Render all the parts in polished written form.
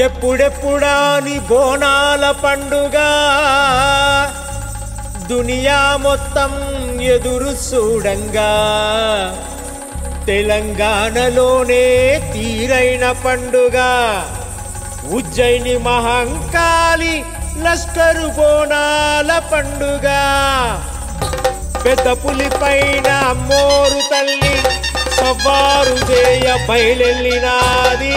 ఎప్పుడెప్పుడాని బోనాల పండుగ దునియా మొత్తం ఎదురు చూడంగా తెలంగాణలోనే తీరైన పండుగ ఉజ్జయిని మహంకాళి లస్కరు బోనాల పండుగ పెద్ద పులి పైన అమ్మోరు తల్లి సవారు చేయ బయలెల్లినాది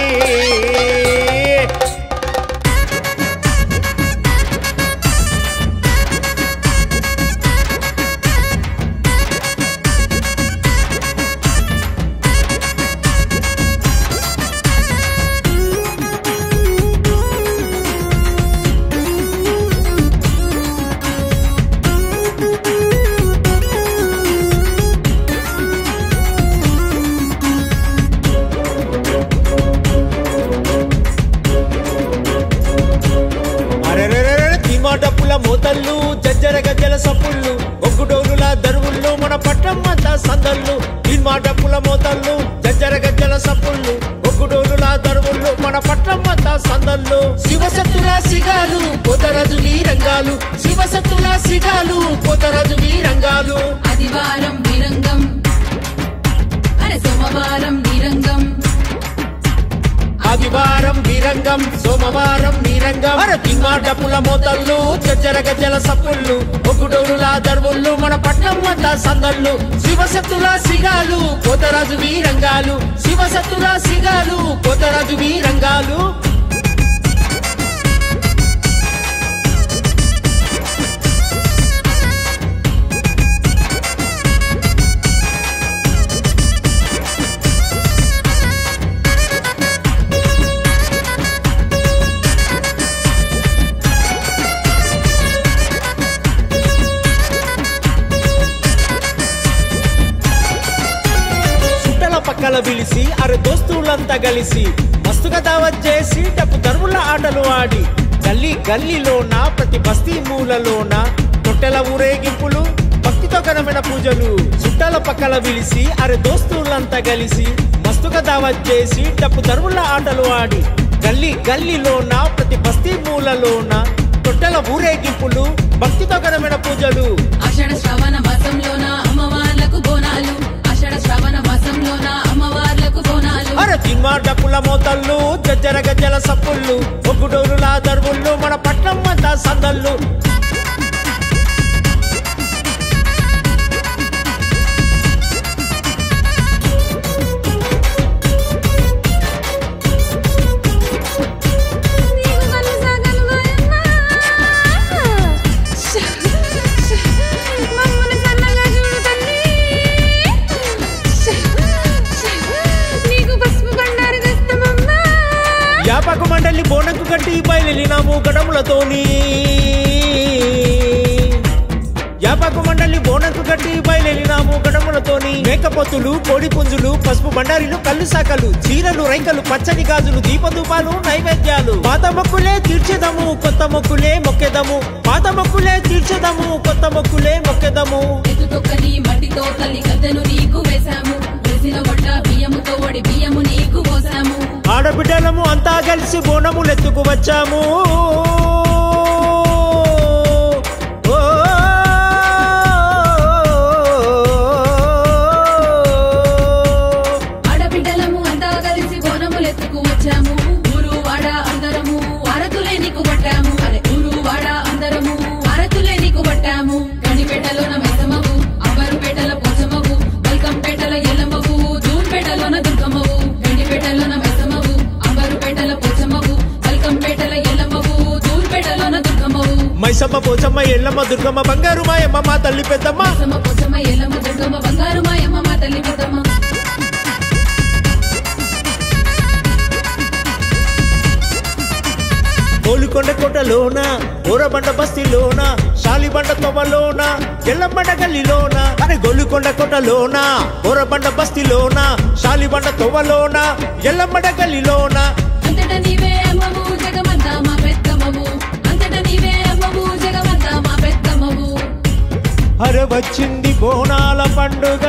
డప్పుల మోతళ్ళు జజ్జర గజ్జల సప్పుళ్ళు ఒగ్గుడోలుల దరువుళ్ళు మన పట్టమ్మంతా సందళ్ళు ఇన్మా డప్పుల మోతళ్ళు జజ్జర గజ్జల సప్పుళ్ళు ఒగ్గుడోలుల దరువుళ్ళు మన పట్టమ్మంతా సందళ్ళు శివసత్తుల సిగాలు పోతరాజు వీరంగాలు శివసత్తుల సిగాలు పోతరాజు వీరంగాలు ఆదివారం వీరంగం అరే సోమవారం వీరంగం ఆదివారం వీరంగం సోమవారం వీరంగం ఇన్మా డప్పుల మోతళ్ళు జజ్జర గజ్జల సప్పుళ్ళు ఒగ్గుడోలుల దరువుళ్ళు మన పట్టమ్మంతా సందళ్ళు శివసత్తుల సిగాలు పోతరాజు వీరంగాలు శివసత్తుల సిగాలు పోతరాజు వీరంగాలు పక్కల పిలిచి అరే దోస్తులంతా కలిసి మస్తుగా దావత్ చేసి డప్పు దరువుల ఆటలు ఆడి గల్లీ గల్లీలోన ప్రతి బస్తీ మూలలోన తొట్టెల ఊరేగింపులు భక్తితో ఘనమైన పూజలు చుట్టాల పక్కల పిలిచి అరే దోస్తులంతా కలిసి మస్తుగా దావత్ చేసి డప్పు దరువుల ఆటలు ఆడి గల్లీ గల్లీలోన ప్రతి బస్తీ మూలలోన తొట్టెల ఊరేగింపులు భక్తితో ఘనమైన పూజలు ఆషాఢ శ్రావణ మాసంలోన అమ్మవార్లకు బోనాలు ఆషాఢ శ్రావణ మాసంలోన అమ్మవార్లకు బోనాలు అరే తిన్మా డప్పుల మోతళ్ళు జజ్జర గజ్జల సప్పుళ్ళు ఒగ్గుడోలుల దరువుళ్ళు మన పట్టమ్మంతా సందళ్ళు యాపకు మండలి బోనంకు కట్టి బయలునాము గడములతోని యాపకు మండలి బోనంకు కట్టి బయలునాము గడములతోని మేకపోతులు కోడి పుంజులు పసుపు బండారీలు కళ్ళు సాకలు చీరలు రైకలు పచ్చని గాజులు దీపధూపాలు నైవేద్యాలు పాత మొక్కులే తీర్చేదము కొత్త మొక్కులే మొక్కెదము పాత మొక్కులే తీర్చేదము కొత్త మొక్కులే మొక్కెదము మట్టితో తల్లి గద్దెను నీకు వేశాము బియ్యముతో వడి బియ్యము నీకు పోసాము ఆడబిడ్డలము అంతా కలిసి బోనములెత్తుకు వచ్చాము ఆడబిడ్డలము అంతా కలిసి బోనములెత్తుకు వచ్చాము ఊరు వాడ అందరము అరతులే నీకు పట్టాము అరే ఊరు వాడ అందరము అరతులే నీకు పట్టాము గణిపేటలోన మెసమవు అంబరుపేటల పోసమవు బల్కంపేటల ఎల్లమ్మవు దూర్పేటలోన దుర్గమ్మవు గణిపేటలోన మెసమవు అంబరుపేటల పోచమ్మవు బల్కంపేటల ఎల్లమ్మవు దూర్పేటలోన దుర్గమ్మవు మైసమ్మ పోచమ్మ ఎల్లమ్మ దుర్గమ్మ బంగారు మాయమ్మ మా తల్లి పెద్దమ్మ మైసమ్మ పోచమ్మ ఎల్లమ్మ దుర్గమ్మ బంగారు మాయమ్మ మా తల్లి పెద్దమ్మ గోలుకొండ కోటలోన ఊరబండ బస్తీలోన శాలిబండ తొవ్వలోన ఎల్లబండ గల్లీలోన అరే గోలుకొండ కోటలోన ఊరబండ బస్తీలోన శాలిబండ తొవ్వలోన ఎల్లబండ గల్లీలోన అంతటా నీవే అమ్మవు జగమంతా మా పెద్దమ్మవు అంతటా నీవే అమ్మవు జగమంతా మా పెద్దమ్మవు అరే వచ్చింది బోనాల పండుగ